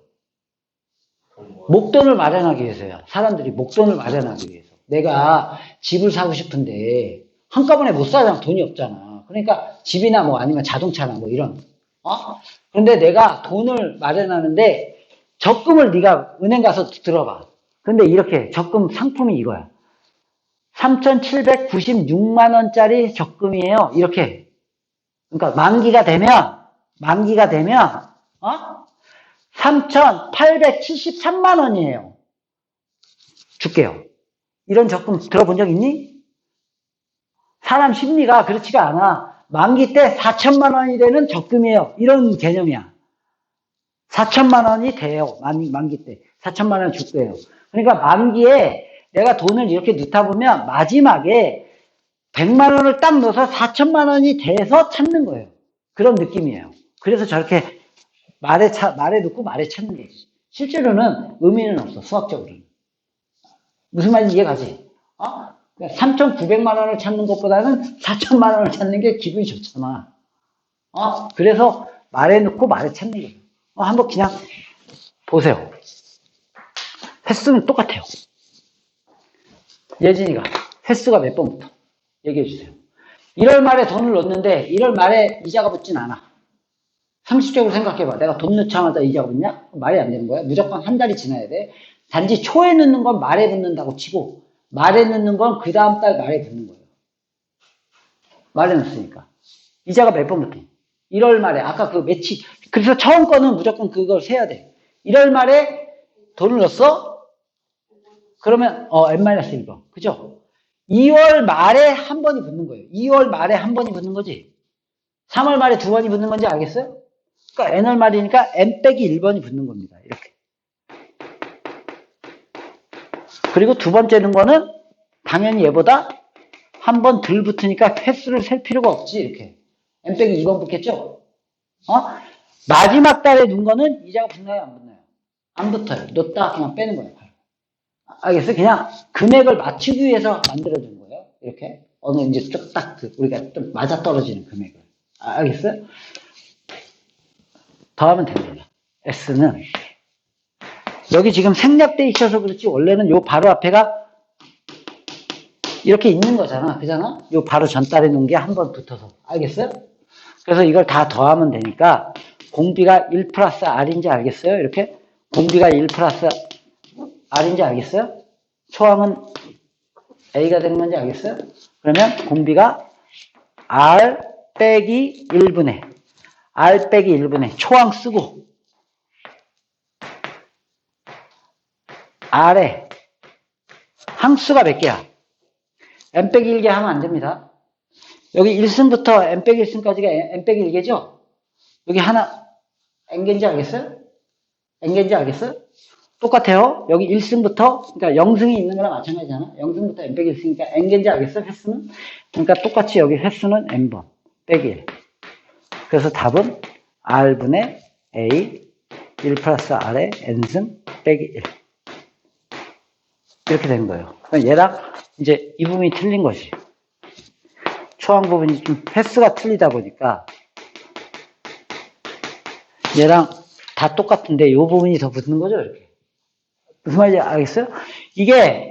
목돈을 마련하기 위해서야. 사람들이 목돈을 마련하기 위해서. 내가 집을 사고 싶은데 한꺼번에 못 사잖아. 돈이 없잖아. 그러니까 집이나 뭐 아니면 자동차나 뭐 이런. 그런데 내가 돈을 마련하는데 적금을 네가 은행 가서 들어봐. 근데 이렇게 적금 상품이 이거야. 3,796만 원짜리 적금이에요. 이렇게. 그러니까 만기가 되면 3,873만 원이에요. 줄게요. 이런 적금 들어본 적 있니? 사람 심리가 그렇지가 않아. 만기 때 4천만 원이 되는 적금이에요. 이런 개념이야. 4천만 원이 돼요. 만기 때. 4천만 원 줄 거예요. 그러니까 만기에 내가 돈을 이렇게 넣다 보면 마지막에 100만 원을 딱 넣어서 4천만 원이 돼서 찾는 거예요. 그런 느낌이에요. 그래서 저렇게 말에 넣고 말에 찾는 거지. 실제로는 의미는 없어. 수학적으로는. 무슨 말인지 이해가지? 3,900만 원을 찾는 것보다는 4천만 원을 찾는 게 기분이 좋잖아. 그래서 말에 넣고 말에 찾는 거예요. 한번 그냥 보세요. 횟수는 똑같아요. 예진이가 횟수가 몇 번부터 얘기해 주세요. 1월 말에 돈을 넣었는데 1월 말에 이자가 붙진 않아. 상식적으로 생각해봐. 내가 돈 넣자마자 이자가 붙냐? 말이 안 되는 거야. 무조건 한 달이 지나야 돼. 단지 초에 넣는 건 말에 붙는다고 치고 말에 넣는 건 그 다음 달 말에 붙는 거예요. 말에 넣었으니까. 이자가 몇 번부터? 1월 말에. 아까 그 매치. 그래서 처음 거는 무조건 그걸 세야 돼. 1월 말에 돈을 넣었어? 그러면 n-1번. 그죠? 2월 말에 한 번이 붙는 거예요. 2월 말에 한 번이 붙는 거지. 3월 말에 두 번이 붙는 건지 알겠어요? 그러니까 n월 말이니까 n 빼기 1번이 붙는 겁니다. 이렇게. 그리고 두 번째 넣은 거는 당연히 얘보다 한 번 덜 붙으니까 횟수를 셀 필요가 없지, 이렇게. n 빼기 2번 붙겠죠? 마지막 달에 놓은 거는 이자가 붙나요, 안 붙나요? 안 붙어요. 놓다 그냥 빼는 거예요. 알겠어요? 그냥 금액을 맞추기 위해서 만들어준 거예요. 이렇게. 어느 이제 좀 딱, 우리가 좀 맞아떨어지는 금액을. 알겠어요? 더하면 됩니다. S는. 여기 지금 생략돼 있어서 그렇지, 원래는 요 바로 앞에가 이렇게 있는 거잖아. 그잖아? 요 바로 전달에 놓은 게 한 번 붙어서. 알겠어요? 그래서 이걸 다 더하면 되니까, 공비가 1 플러스 R인지 알겠어요? 이렇게? 공비가 1 플러스 R인지 알겠어요? 초항은 A가 되는 건지 알겠어요? 그러면 공비가 R 빼기 1분의 R 빼기 1분의 초항 쓰고 R에 항수가 몇 개야? n 빼기 1개 하면 안 됩니다. 여기 1승부터 n 빼기 1승까지가 n 빼기 1개죠? 여기 하나 n개인지 알겠어요? n개인지 알겠어요? 똑같아요. 여기 1승부터, 그러니까 0승이 있는 거랑 마찬가지잖아. 0승부터 n 빼기 1승이니까 n개인지 알겠어요? 횟수는? 그러니까 똑같이 여기 횟수는 n번 빼기 1. 그래서 답은 r분의 a 1 플러스 r의 n승 빼기 1. 이렇게 된 거예요. 그러니까 얘랑 이제 이 부분이 틀린 거지. 초항 부분이 좀 횟수가 틀리다 보니까 얘랑 다 똑같은데 이 부분이 더 붙는 거죠, 이렇게. 무슨 말인지 알겠어요? 이게